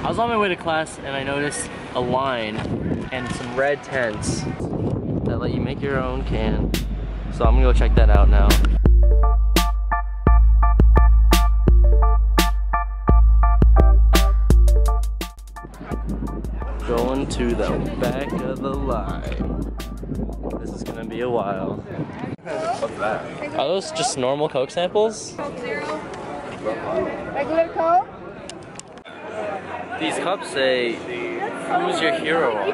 I was on my way to class and I noticed a line and some red tents that let you make your own can. So I'm gonna go check that out now. Going to the back of the line. This is gonna be a while. What's that? Are those just normal Coke samples? Coke Zero. Regular Coke? These cups say, "Who's your hero?"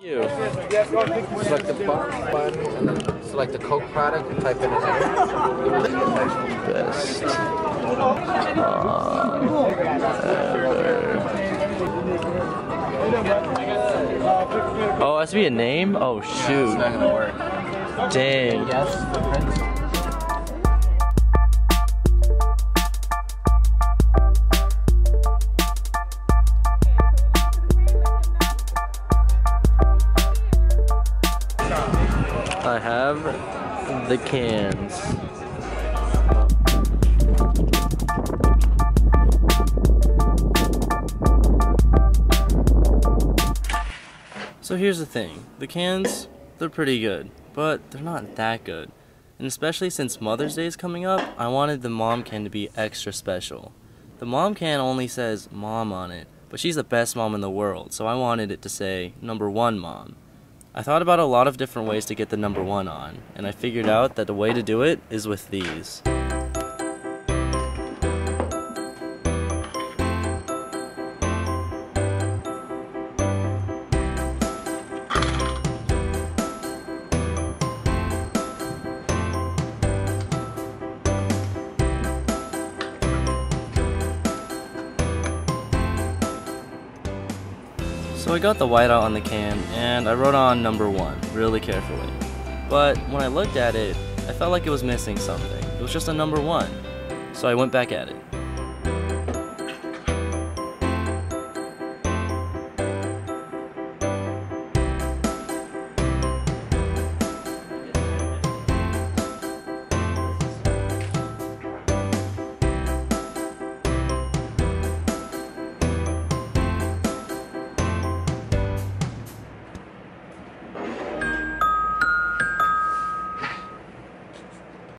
You. Select the button and then select the Coke product and type in his name. Best ever. Oh, it has to be a name? Oh shoot. It's not gonna work. Dang. Yes, the prince. I have the cans. So here's the thing, the cans, they're pretty good, but they're not that good. And especially since Mother's Day is coming up, I wanted the mom can to be extra special. The mom can only says mom on it, but she's the best mom in the world, so I wanted it to say #1 mom. I thought about a lot of different ways to get the #1 on, and I figured out that the way to do it is with these. So I got the whiteout on the can and I wrote on #1 really carefully. But when I looked at it, I felt like it was missing something. It was just a #1. So I went back at it.